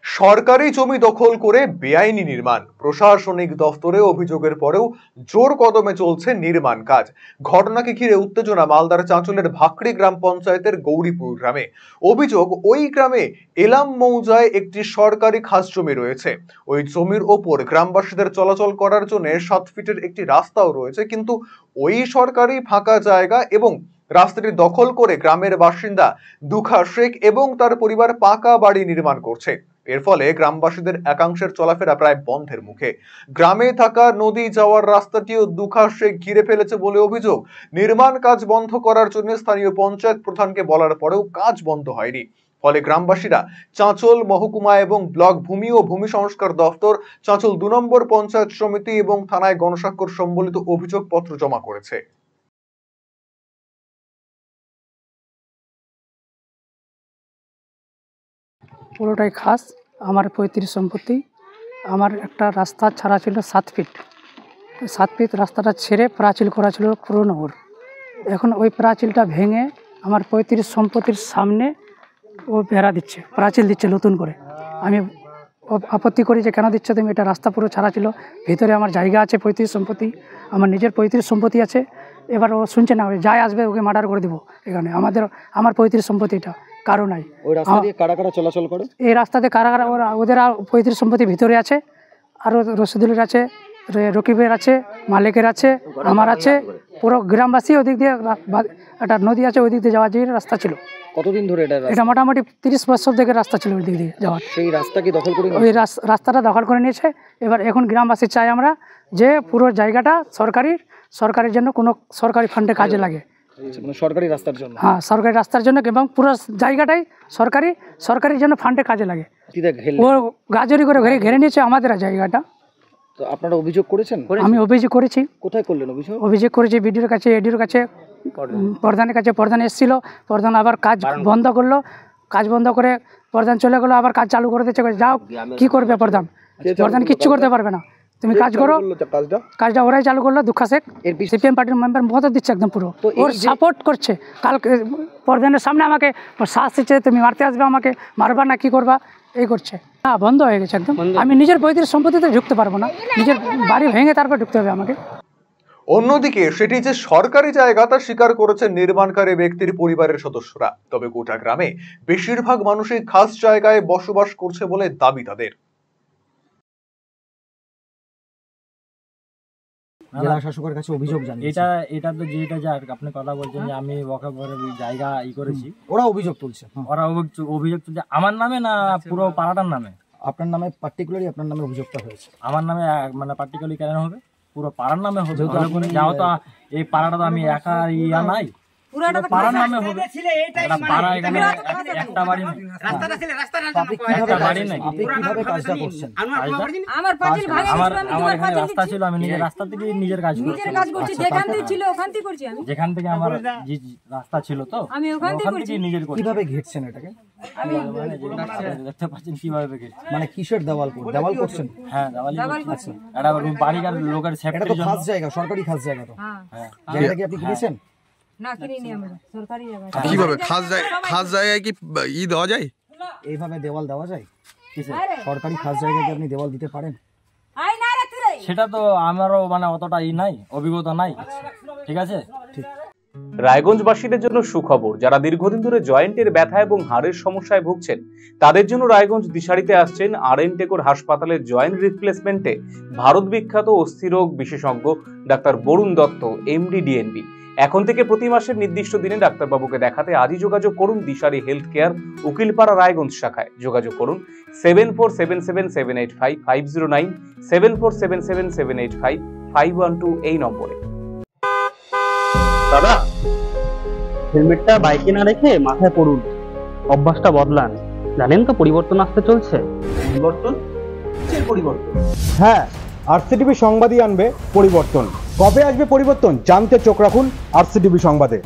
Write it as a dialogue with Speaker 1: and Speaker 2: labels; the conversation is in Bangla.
Speaker 1: সরকারি জমি দখল করে বেআইনি নির্মাণ, প্রশাসনিক দফতরে অভিযোগের পরেও জোর কদমে চলছে নির্মাণ কাজ। ঘটনাকে ঘিরে উত্তেজনা মালদার চাঁচলের ভাকড়ি গ্রাম পঞ্চায়েতের গৌরীপুর গ্রামে। অভিযোগ, ওই গ্রামে এলাম মৌজায় একটি সরকারি খাস জমি রয়েছে। ওই জমির ওপর গ্রামবাসীদের চলাচল করার জন্য 7 ফিটের একটি রাস্তাও রয়েছে, কিন্তু ওই সরকারি ফাঁকা জায়গা এবং রাস্তাটি দখল করে গ্রামের বাসিন্দা দুখা শেখ এবং তার পরিবার পাকা বাড়ি নির্মাণ করছে। এর ফলে গ্রামবাসীদের একাংশের চলাফেরা প্রায় বন্ধের মুখে। গ্রামে থাকা নদী যাওয়ার রাস্তাটিও দুখা শেখ ঘিরে ফেলেছে বলে অভিযোগ। নির্মাণ কাজ বন্ধ করার জন্য স্থানীয় পঞ্চায়েত প্রধানকে বলার পরেও কাজ বন্ধ হয়নি। ফলে গ্রামবাসীরা চাঁচল মহকুমা এবং ব্লক ভূমি ও ভূমি সংস্কার দফতর, চাঁচল 2 নম্বর পঞ্চায়েত সমিতি এবং থানায় গণস্বাক্ষর সম্বলিত অভিযোগপত্র জমা করেছে।
Speaker 2: পুরোটাই খাস আমার পৈতৃক সম্পত্তি। আমার একটা রাস্তা ছাড়া ছিল 7 ফিট। 7 ফিট রাস্তাটা ছেড়ে প্রাচীল করা ছিল পুরনো ওর। এখন ওই প্রাচীলটা ভেঙে আমার পৈতৃক সম্পত্তির সামনে ও বেড়া দিচ্ছে, প্রাচীল দিচ্ছে নতুন করে। আমি আপত্তি করি যে কেন দিচ্ছে তুমি, এটা রাস্তা পুরো ছাড়া ছিল, ভিতরে আমার জায়গা আছে, পৈতৃক সম্পত্তি, আমার নিজের পৈতৃক সম্পত্তি আছে। এবার ও শুনছে না, যাই আসবে ওকে মার্ডার করে দেবো। এখানে আমার পৈতৃক সম্পত্তিটা কারো নাই।
Speaker 3: ওই রাস্তা দিয়ে কারা কারা চলাচল করে? এই
Speaker 2: রাস্তাতে কারা কারা, ওদের পৈতৃক সম্পত্তি ভিতরে আছে, আরও রশিদুলের আছে, রকিবের আছে, মালিকের আছে, আমার আছে, পুরো গ্রামবাসী। ওদিক দিয়ে একটা নদী আছে, ওই দিক দিয়ে যাওয়ার যে রাস্তা ছিল।
Speaker 3: কতদিন ধরে
Speaker 2: এটা মোটামুটি 30 বছর থেকে রাস্তা ছিল ওই দিক দিয়ে যাওয়ার।
Speaker 3: সেই রাস্তা কি দখল করে?
Speaker 2: ওই রাস্তাটা দখল করে নিয়েছে। এবার এখন গ্রামবাসী চাই আমরা যে পুরো জায়গাটা সরকারের জন্য কোনো সরকারি ফান্ডে কাজে লাগে।
Speaker 3: সরকারি রাস্তার জন্য?
Speaker 2: হ্যাঁ, সরকারি রাস্তার জন্য, এবং পুরো জায়গাটাই সরকারি জন্য ফান্ডে কাজে লাগে। ও গাজরি করে ঘেরে নিয়েছে আমাদের জায়গাটা।
Speaker 3: তো আপনারা অভিযোগ করেছেন?
Speaker 2: আমি অভিযোগ করেছি।
Speaker 3: কোথায় করলেন অভিযোগ?
Speaker 2: অভিযোগ করেছি বিডিওর কাছে, এডিওর কাছে, প্রধানের কাছে। প্রধান এসেছিল, প্রধান আবার কাজ বন্ধ করলো। কাজ বন্ধ করে প্রধান চলে গেলো, আবার কাজ চালু করে দিচ্ছে। যাও, কি করবে প্রধান কিচ্ছু করতে পারবে না, তুমি কাজ করো। কাজটা ওরাই চালু করলো, দুঃখা শেখ সিপিএম পার্টির মেম্বার, মদত দিচ্ছে একদম পুরো, ওর সাপোর্ট করছে। কালকে প্রধানের সামনে আমাকে শ্বাস দিচ্ছে, তুমি মারতে আসবে, আমাকে মারবা না, কি করবা, এই করছে। হ্যাঁ, বন্ধ হয়ে গেছে একদম। আমি নিজের পৈতৃক সম্পত্তিতে ঢুকতে পারবো না, নিজের বাড়ি ভেঙে তারপর ঢুকতে হবে আমাকে।
Speaker 1: অন্যদিকে সেটি যে সরকারি জায়গা তা স্বীকার করেছেন নির্মাণকারী ব্যক্তির পরিবারের সদস্যরা। তবে গোটা গ্রামে বেশিরভাগ মানুষই খাস জায়গায় বসবাস করছে বলে দাবি তাদের।
Speaker 3: জেলা শাসকের কাছে অভিযোগ জানিয়েছে।
Speaker 4: এটা তো যেটা যা আপনি কথা বলছেন যে আমি ওয়াকফের জায়গা করেছি,
Speaker 3: ওরা অভিযোগ তুলছে।
Speaker 4: অভিযোগ তুলছে আমার নামে না পুরো পাড়াটার নামে?
Speaker 3: আপনার নামে পার্টিকুলারলি, আপনার নামে অভিযোগটা হয়েছে।
Speaker 4: আমার নামে মানে পার্টিকুলারলি কেন হবে? পুরো পাড়ার নামে হবে। যাও তো, এই পাড়াটা তো আমি একা নাই, পাড়ার নামে হবে। পাড়া এখানে একটা বাড়ি নেই।
Speaker 3: কিভাবে কাজটা করছেন?
Speaker 4: আমার এখানে রাস্তা ছিল, আমি নিজের রাস্তা থেকে নিজের কাজ করছি। যেখান থেকে আমার রাস্তা ছিল তো আমি ওখান থেকে নিজের করছি।
Speaker 3: কিভাবে ঘেরছেন এটাকে?
Speaker 4: দেখতে পাচ্ছেন কিভাবে ঘেরছি।
Speaker 3: মানে কিসের দেওয়াল করছেন?
Speaker 4: হ্যাঁ, দেওয়াল করছি। এটা বাড়িঘর লোকের সেফটির জন্য।
Speaker 3: খাস জায়গা, সরকারি খাস জায়গা তো। হ্যাঁ, জায়গাটা কি আপনি কিনেছেন?
Speaker 5: না, কিনিনি আমরা, সরকারি জায়গা।
Speaker 6: কিভাবে খাস জায়গায় কি দেওয়া যায়?
Speaker 3: এইভাবে দেওয়াল দেওয়া যায়? সরকারি খাস জায়গায় কি আপনি দেওয়াল দিতে পারেন?
Speaker 4: সেটা তো আমারও মানে অতটা নাই, অভিজ্ঞতা নাই। ঠিক আছে,
Speaker 3: ঠিক।
Speaker 7: রায়গঞ্জবাসীদের জন্য সুখবর, যারা দীর্ঘদিন ধরে জয়েন্টের ব্যথা এবং হাড়ের সমস্যায় ভুগছেন তাদের জন্য রায়গঞ্জ দিশারিতে আসছেন আর.এন. টেকোর হাসপাতালের জয়েন্ট রিপ্লেসমেন্টে ভারত বিখ্যাত অস্থিরোগ বিশেষজ্ঞ doctor Barun Dutta, MD, DNB. এখন থেকে প্রতি মাসের নির্দিষ্ট দিনে ডাক্তারবাবুকে দেখাতে আজই যোগাযোগ করুন দিশারি হেলথ কেয়ার, উকিলপাড়া, রায়গঞ্জ শাখায়। যোগাযোগ করুন 7477785509, 7477785512 এই নম্বরে।
Speaker 8: দাদা, হেলমেটটা বাইকে না রেখে মাথায় পড়ুন, অভ্যাসটা বদলান। জানেন তো পরিবর্তন আসতে চলছে।
Speaker 9: পরিবর্তন? হ্যাঁ, আরসিটিভি সংবাদই আনবে পরিবর্তন। কবে আসবে পরিবর্তন জানতে চোখ রাখুন আরসিটিভি সংবাদে।